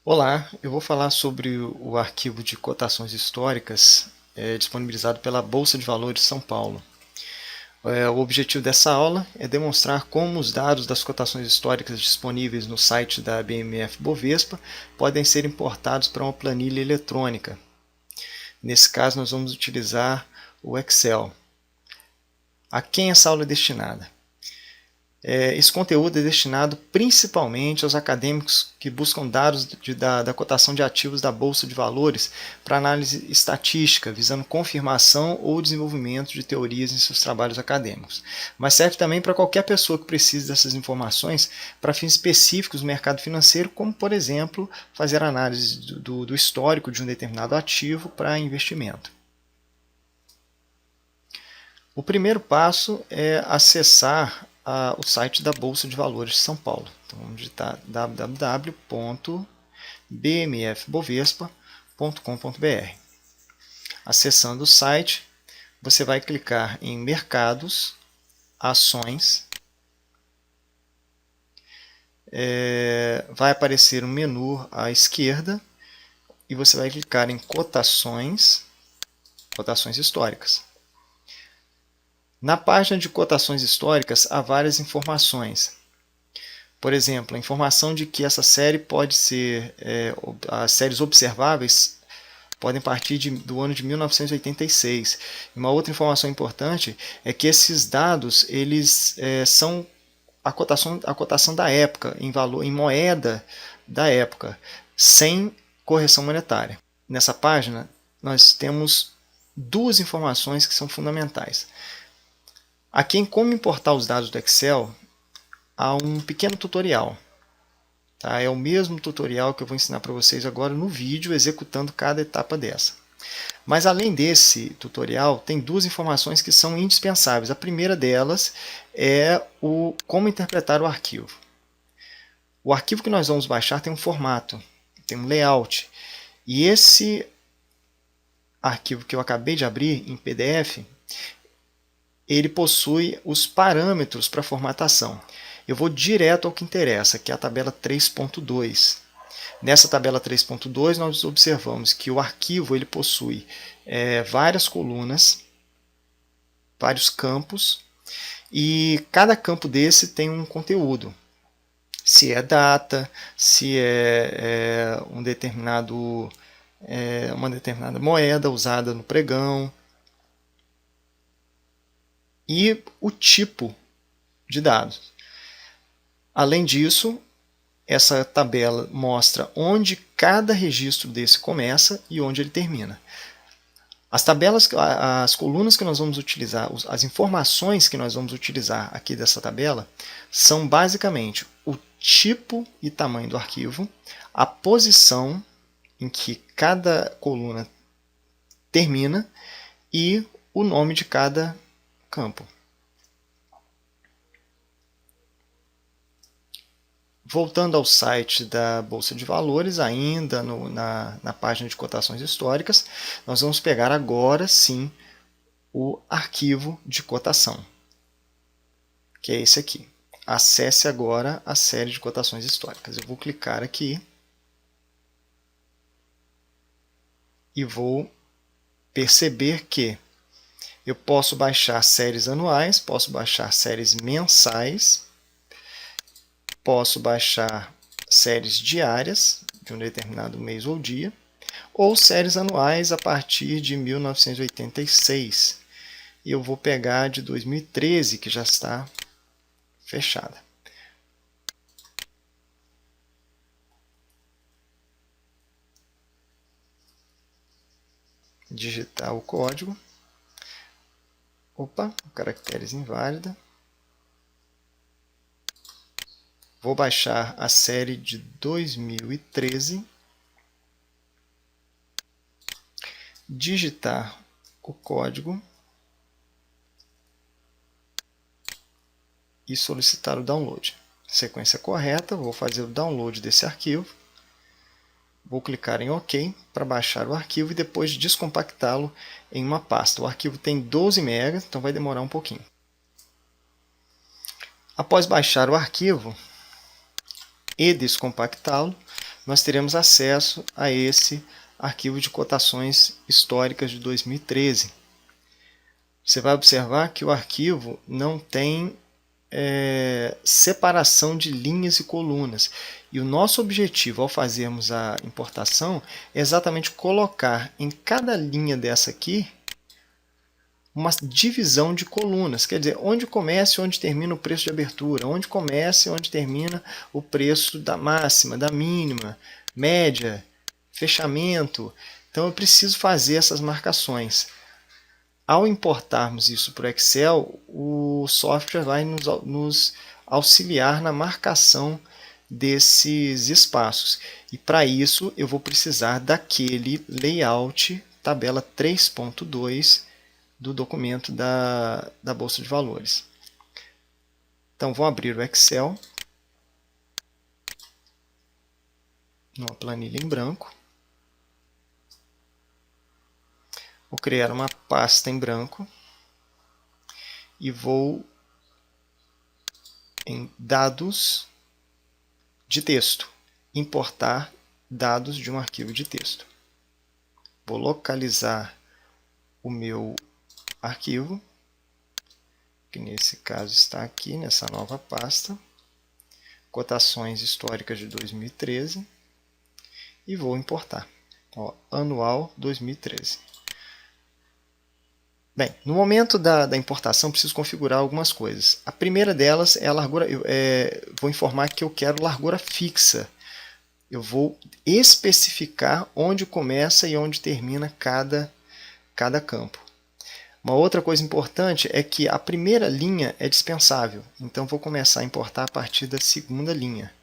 Olá, eu vou falar sobre o arquivo de cotações históricas disponibilizado pela Bolsa de Valores de São Paulo. O objetivo dessa aula é demonstrar como os dados das cotações históricas disponíveis no site da BMF Bovespa podem ser importados para uma planilha eletrônica. Nesse caso, nós vamos utilizar o Excel. A quem essa aula é destinada? Esse conteúdo é destinado principalmente aos acadêmicos que buscam dados da cotação de ativos da Bolsa de Valores para análise estatística, visando confirmação ou desenvolvimento de teorias em seus trabalhos acadêmicos. Mas serve também para qualquer pessoa que precise dessas informações para fins específicos do mercado financeiro, como, por exemplo, fazer análise do histórico de um determinado ativo para investimento. O primeiro passo é acessar o site da Bolsa de Valores de São Paulo. Então vamos digitar www.bmfbovespa.com.br. Acessando o site, você vai clicar em Mercados, Ações. Vai aparecer um menu à esquerda e você vai clicar em Cotações históricas. Na página de cotações históricas há várias informações. Por exemplo, a informação de que essa série pode ser, as séries observáveis podem partir do ano de 1986. Uma outra informação importante é que esses dados eles são a cotação da época, em valor, em moeda da época, sem correção monetária. Nessa página, nós temos duas informações que são fundamentais. Aqui em como importar os dados do Excel, há um pequeno tutorial. Tá? É o mesmo tutorial que eu vou ensinar para vocês agora no vídeo, executando cada etapa dessa. Mas além desse tutorial, tem duas informações que são indispensáveis. A primeira delas é como interpretar o arquivo. O arquivo que nós vamos baixar tem um formato, tem um layout. E esse arquivo que eu acabei de abrir em PDF, ele possui os parâmetros para formatação. Eu vou direto ao que interessa, que é a tabela 3.2. Nessa tabela 3.2, nós observamos que o arquivo ele possui várias colunas, vários campos, e cada campo desse tem um conteúdo. Se é data, se é uma determinada moeda usada no pregão, e o tipo de dados. Além disso, essa tabela mostra onde cada registro desse começa e onde ele termina. As colunas que nós vamos utilizar, as informações que nós vamos utilizar aqui dessa tabela são basicamente o tipo e tamanho do arquivo, a posição em que cada coluna termina e o nome de cada campo. Voltando ao site da Bolsa de Valores, ainda na página de cotações históricas, nós vamos pegar agora sim o arquivo de cotação, que é esse aqui. Acesse agora a série de cotações históricas. Eu vou clicar aqui e vou perceber que eu posso baixar séries anuais, posso baixar séries mensais, posso baixar séries diárias de um determinado mês ou dia, ou séries anuais a partir de 1986. E eu vou pegar de 2013, que já está fechada. Digitar o código. Opa, caracteres inválida. Vou baixar a série de 2013. Digitar o código e solicitar o download. Sequência correta, vou fazer o download desse arquivo. Vou clicar em OK para baixar o arquivo e depois descompactá-lo em uma pasta. O arquivo tem 12 MB, então vai demorar um pouquinho. Após baixar o arquivo e descompactá-lo, nós teremos acesso a esse arquivo de cotações históricas de 2013. Você vai observar que o arquivo não tem separação de linhas e colunas. E o nosso objetivo ao fazermos a importação é exatamente colocar em cada linha dessa aqui uma divisão de colunas, quer dizer, onde começa e onde termina o preço de abertura, onde começa e onde termina o preço da máxima, da mínima, média, fechamento. Então eu preciso fazer essas marcações. Ao importarmos isso para o Excel, o software vai nos auxiliar na marcação desses espaços. E para isso eu vou precisar daquele layout tabela 3.2 do documento da Bolsa de Valores. Então vou abrir o Excel, numa planilha em branco. Vou criar uma pasta em branco e vou em dados de texto, importar dados de um arquivo de texto. Vou localizar o meu arquivo, que nesse caso está aqui nessa nova pasta, cotações históricas de 2013, e vou importar. Ó, anual 2013. Bem, no momento da importação, preciso configurar algumas coisas. A primeira delas é a largura. Vou informar que eu quero largura fixa. Eu vou especificar onde começa e onde termina cada campo. Uma outra coisa importante é que a primeira linha é dispensável. Então, vou começar a importar a partir da segunda linha.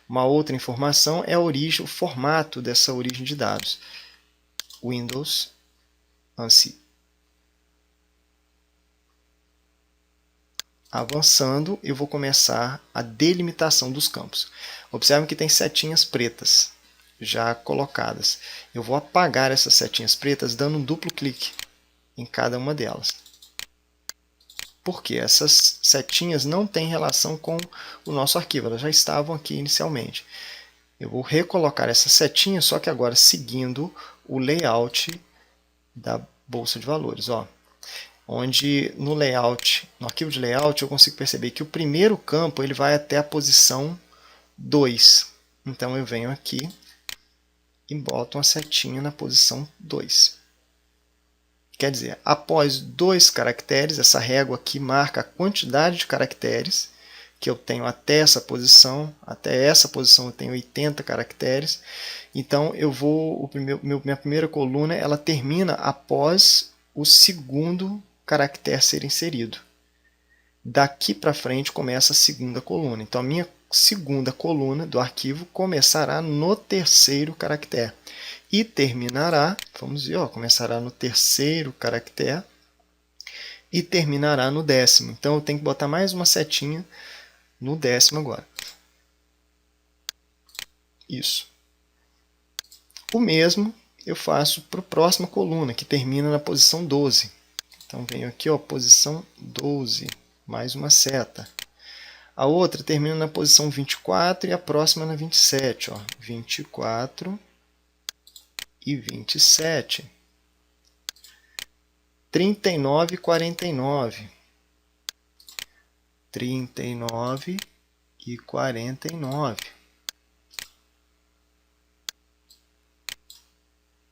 Uma outra informação é a origem, o formato dessa origem de dados. Windows, ANSI. Avançando, eu vou começar a delimitação dos campos. Observe que tem setinhas pretas já colocadas. Eu vou apagar essas setinhas pretas dando um duplo clique em cada uma delas. Porque essas setinhas não têm relação com o nosso arquivo, elas já estavam aqui inicialmente. Eu vou recolocar essas setinhas, só que agora seguindo o layout da Bolsa de Valores. Ó. Onde no layout, no arquivo de layout, eu consigo perceber que o primeiro campo ele vai até a posição 2. Então eu venho aqui e boto uma setinha na posição 2. Quer dizer, após 2 caracteres, essa régua aqui marca a quantidade de caracteres que eu tenho até essa posição. Até essa posição eu tenho 80 caracteres. Então eu vou, minha primeira coluna ela termina após o segundo caractere ser inserido. Daqui para frente começa a segunda coluna. Então a minha segunda coluna do arquivo começará no terceiro caractere e terminará, vamos ver, ó, começará no terceiro caractere e terminará no 10º. Então eu tenho que botar mais uma setinha no 10º agora. Isso. O mesmo eu faço para a próxima coluna, que termina na posição 12. Então venho aqui, ó, posição 12, mais uma seta. A outra termina na posição 24 e a próxima na 27. Ó, 24 e 27. 39 e 49. 39 e 49.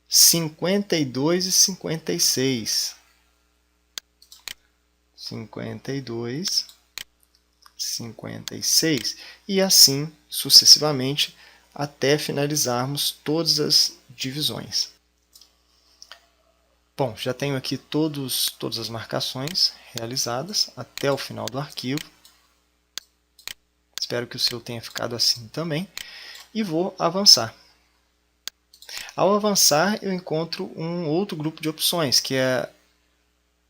52 e 56. 52, 56 e assim sucessivamente até finalizarmos todas as divisões. Bom, já tenho aqui todas as marcações realizadas até o final do arquivo. Espero que o seu tenha ficado assim também e vou avançar. Ao avançar, eu encontro um outro grupo de opções, que é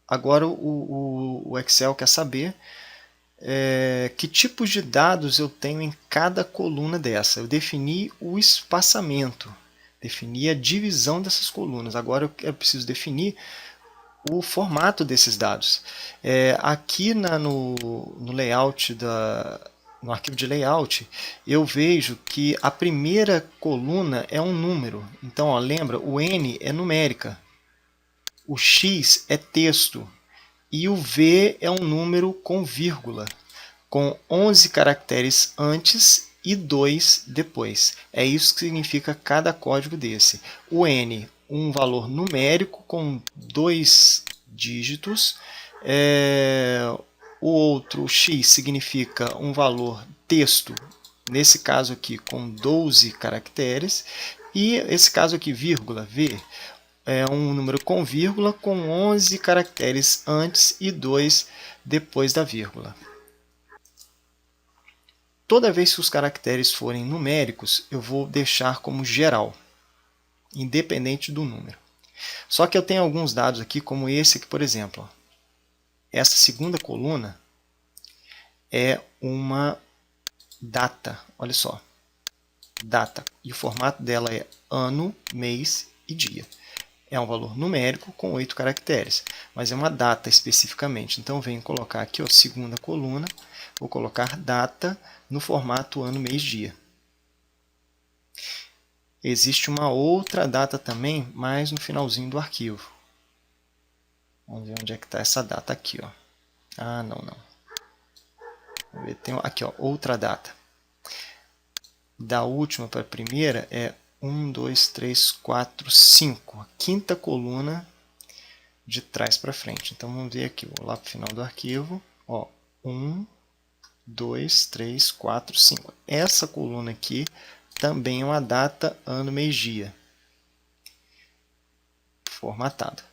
agora o Excel quer saber que tipos de dados eu tenho em cada coluna dessa. Eu defini o espaçamento, defini a divisão dessas colunas. Agora eu preciso definir o formato desses dados. Aqui no layout no arquivo de layout, eu vejo que a primeira coluna é um número. Então, ó, lembra, o N é numérica, o X é texto e o V é um número com vírgula, com 11 caracteres antes e 2 depois. É isso que significa cada código desse. O N, um valor numérico com 2 dígitos. O outro, o X, significa um valor texto, nesse caso aqui com 12 caracteres. E esse caso aqui, vírgula, V, é um número com vírgula com 11 caracteres antes e 2 depois da vírgula. Toda vez que os caracteres forem numéricos, eu vou deixar como geral, independente do número. Só que eu tenho alguns dados aqui, como esse aqui, por exemplo. Essa segunda coluna é uma data, olha só, data. E o formato dela é ano, mês e dia. É um valor numérico com 8 caracteres, mas é uma data especificamente. Então, eu venho colocar aqui, ó, segunda coluna, vou colocar data no formato ano, mês, dia. Existe uma outra data também, mais no finalzinho do arquivo. Vamos ver onde é que está essa data aqui, ó. Ah, não. Vamos ver, tem aqui, ó, outra data. Da última para a primeira é 1, 2, 3, 4, 5. A quinta coluna de trás para frente. Então, vamos ver aqui, vou lá para o final do arquivo. Ó, 1, 2, 3, 4, 5. Essa coluna aqui também é uma data, ano, mês, dia. Formatada.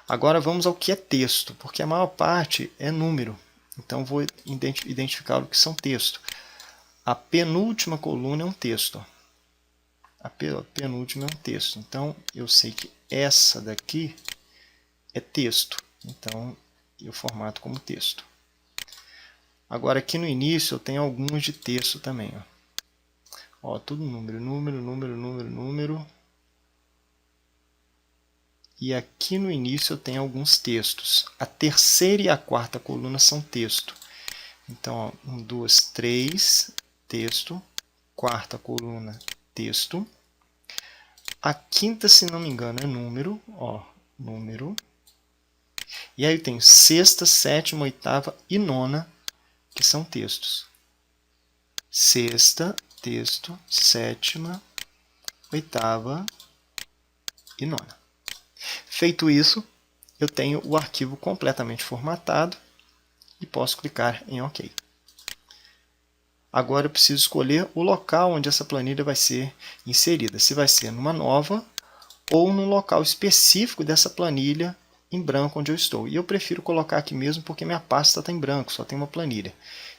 Agora vamos ao que é texto, porque a maior parte é número. Então, vou identificar o que são texto. A penúltima coluna é um texto. A penúltima é um texto. Então, eu sei que essa daqui é texto. Então, eu formato como texto. Agora, aqui no início, eu tenho alguns de texto também. Ó, tudo número. E aqui no início eu tenho alguns textos. A terceira e a quarta coluna são texto. Então, ó, 1, 2, 3, texto. Quarta coluna, texto. A quinta, se não me engano, é número. Ó, número. E aí eu tenho sexta, sétima, oitava e nona, que são textos. Sexta, texto, sétima, oitava e nona. Feito isso, eu tenho o arquivo completamente formatado e posso clicar em OK. Agora eu preciso escolher o local onde essa planilha vai ser inserida. Se vai ser numa nova ou num local específico dessa planilha em branco onde eu estou. E eu prefiro colocar aqui mesmo porque minha pasta está em branco, só tem uma planilha.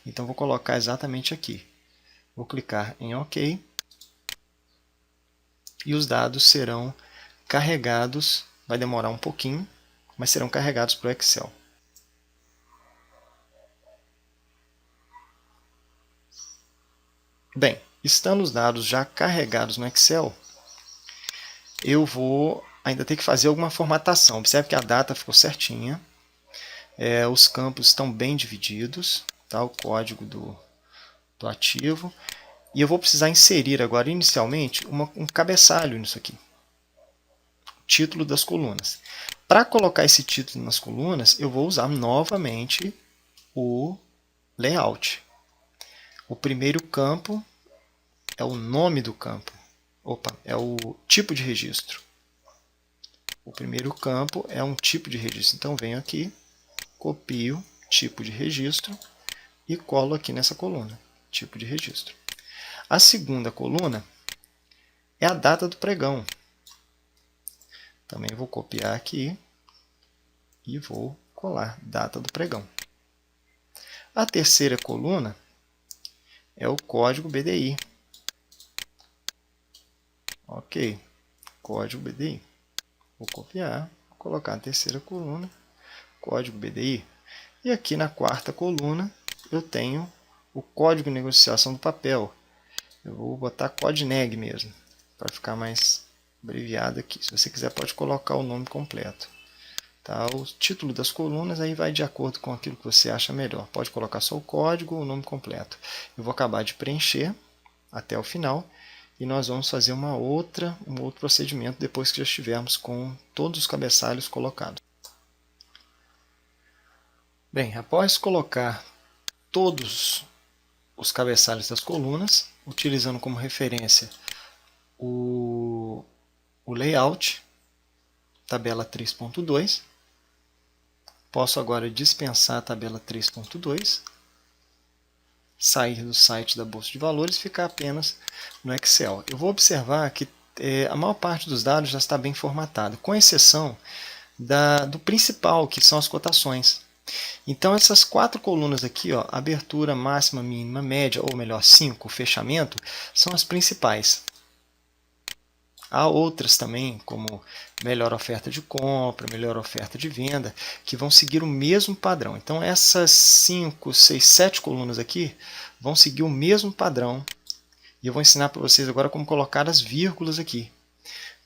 Então vou colocar exatamente aqui. Vou clicar em OK. E os dados serão carregados. Vai demorar um pouquinho, mas serão carregados para o Excel. Bem, estando os dados já carregados no Excel, eu vou ainda ter que fazer alguma formatação. Observe que a data ficou certinha, os campos estão bem divididos, tá? O código do ativo. E eu vou precisar inserir agora, inicialmente, um cabeçalho nisso aqui. Título das colunas. Para colocar esse título nas colunas, eu vou usar novamente o layout. O primeiro campo é o nome do campo. É o tipo de registro. O primeiro campo é um tipo de registro. Então, venho aqui, copio tipo de registro e colo aqui nessa coluna, tipo de registro. A segunda coluna é a data do pregão. Também vou copiar aqui e vou colar data do pregão. A terceira coluna é o código BDI. Ok, código BDI. Vou copiar, vou colocar na terceira coluna, código BDI. E aqui na quarta coluna eu tenho o código de negociação do papel. Eu vou botar CODNEG mesmo, para ficar mais abreviado aqui. Se você quiser, pode colocar o nome completo. Tá? O título das colunas aí vai de acordo com aquilo que você acha melhor. Pode colocar só o código ou o nome completo. Eu vou acabar de preencher até o final e nós vamos fazer um outro procedimento depois que já estivermos com todos os cabeçalhos colocados. Bem, após colocar todos os cabeçalhos das colunas, utilizando como referência o layout, tabela 3.2, posso agora dispensar a tabela 3.2, sair do site da Bolsa de Valores e ficar apenas no Excel. Eu vou observar que a maior parte dos dados já está bem formatado, com exceção do principal, que são as cotações. Então essas 4 colunas aqui, ó, abertura, máxima, mínima, média, ou melhor, 5, fechamento, são as principais. Há outras também, como melhor oferta de compra, melhor oferta de venda, que vão seguir o mesmo padrão. Então essas 5, 6, 7 colunas aqui vão seguir o mesmo padrão. E eu vou ensinar para vocês agora como colocar as vírgulas aqui.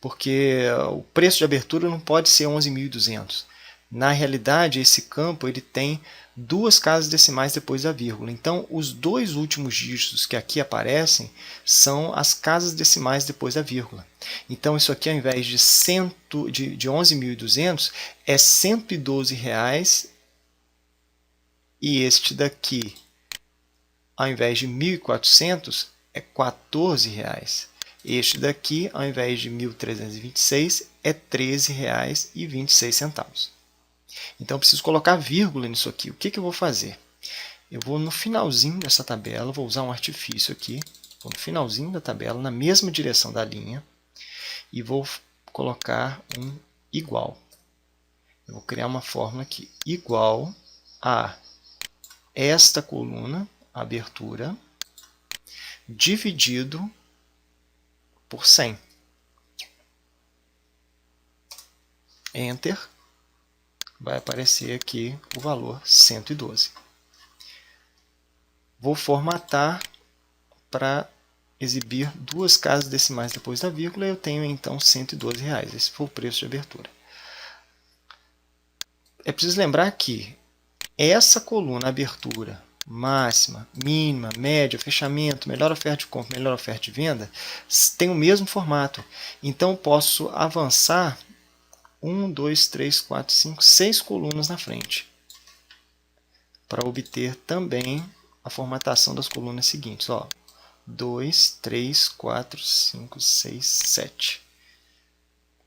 Porque o preço de abertura não pode ser 11.200. Na realidade, esse campo ele tem 2 casas decimais depois da vírgula. Então, os 2 últimos dígitos que aqui aparecem são as casas decimais depois da vírgula. Então, isso aqui, ao invés de 11.200, é R$ 112,00. E este daqui, ao invés de 1.400, é R$ 14,00. Este daqui, ao invés de 1.326, é R$ 13,26. Então, eu preciso colocar vírgula nisso aqui. O que eu vou fazer? Eu vou no finalzinho dessa tabela, vou usar um artifício aqui, vou no finalzinho da tabela, na mesma direção da linha, e vou colocar um igual. Eu vou criar uma fórmula aqui, igual a esta coluna, abertura, dividido por 100. Enter. Vai aparecer aqui o valor 112. Vou formatar para exibir 2 casas decimais depois da vírgula, e eu tenho então R$ 112,00. Esse foi o preço de abertura. É preciso lembrar que essa coluna abertura, máxima, mínima, média, fechamento, melhor oferta de compra, melhor oferta de venda, tem o mesmo formato. Então, posso avançar 1, 2, 3, 4, 5, 6 colunas na frente, para obter também a formatação das colunas seguintes. Ó, 2, 3, 4, 5, 6, 7.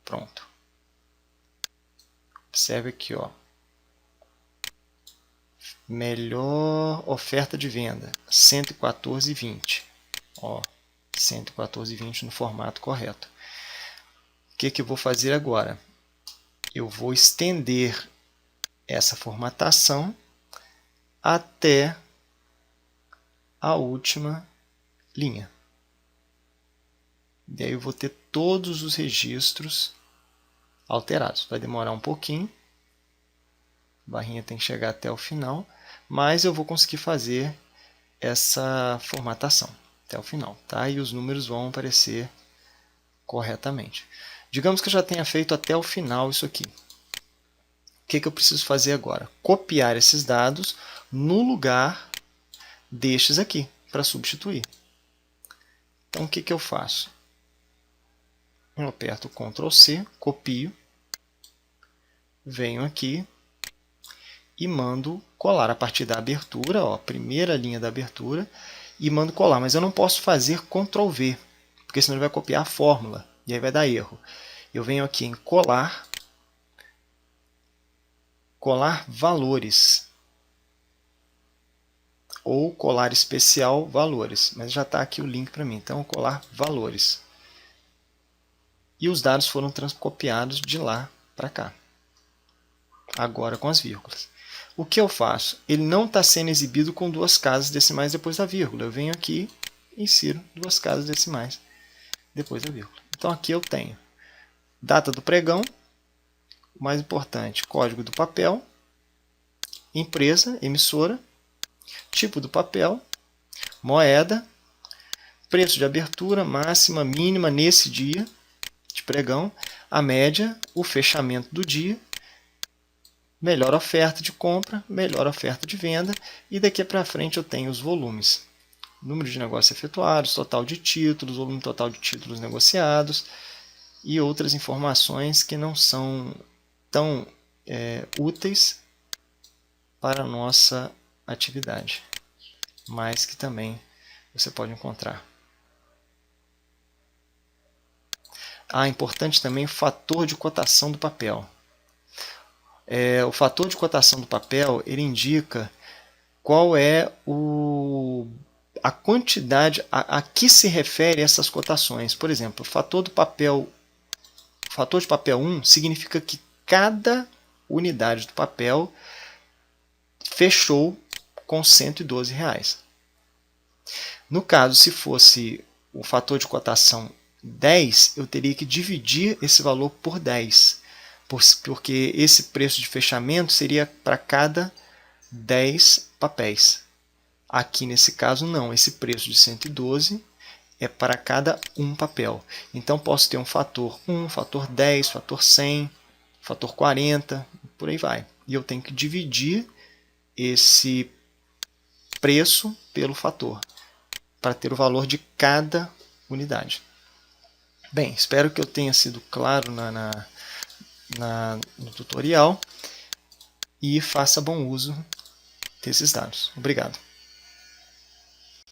Pronto. Observe aqui, ó. Melhor oferta de venda, 114,20. Ó, 114,20 no formato correto. O que eu vou fazer agora? Eu vou estender essa formatação até a última linha. E aí eu vou ter todos os registros alterados. Vai demorar um pouquinho. A barrinha tem que chegar até o final, mas eu vou conseguir fazer essa formatação até o final, tá? E os números vão aparecer corretamente. Digamos que eu já tenha feito até o final isso aqui. O que eu preciso fazer agora? Copiar esses dados no lugar destes aqui, para substituir. Então, o que eu faço? Eu aperto Ctrl C, copio, venho aqui e mando colar a partir da abertura, ó, primeira linha da abertura, e mando colar. Mas eu não posso fazer Ctrl V, porque senão ele vai copiar a fórmula, e aí vai dar erro. Eu venho aqui em colar, colar valores, ou colar especial valores, mas já está aqui o link para mim, então colar valores. E os dados foram transcopiados de lá para cá, agora com as vírgulas. O que eu faço? Ele não está sendo exibido com 2 casas decimais depois da vírgula. Eu venho aqui e insiro 2 casas decimais depois da vírgula. Então aqui eu tenho data do pregão, o mais importante, código do papel, empresa, emissora, tipo do papel, moeda, preço de abertura, máxima, mínima nesse dia de pregão, a média, o fechamento do dia melhor oferta de compra, melhor oferta de venda, e daqui para frente eu tenho os volumes. Número de negócios efetuados, total de títulos, volume total de títulos negociados e outras informações que não são tão úteis para a nossa atividade, mas que também você pode encontrar. Importante também o fator de cotação do papel. O fator de cotação do papel ele indica qual é a quantidade a que se refere essas cotações. Por exemplo, o fator de papel 1 significa que cada unidade do papel fechou com R$112. No caso, se fosse o fator de cotação 10, eu teria que dividir esse valor por 10, porque esse preço de fechamento seria para cada 10 papéis. Aqui nesse caso não, esse preço de 112 é para cada um papel. Então posso ter um fator 1, fator 10, fator 100, fator 40, por aí vai. E eu tenho que dividir esse preço pelo fator, para ter o valor de cada unidade. Bem, espero que eu tenha sido claro no tutorial e faça bom uso desses dados. Obrigado.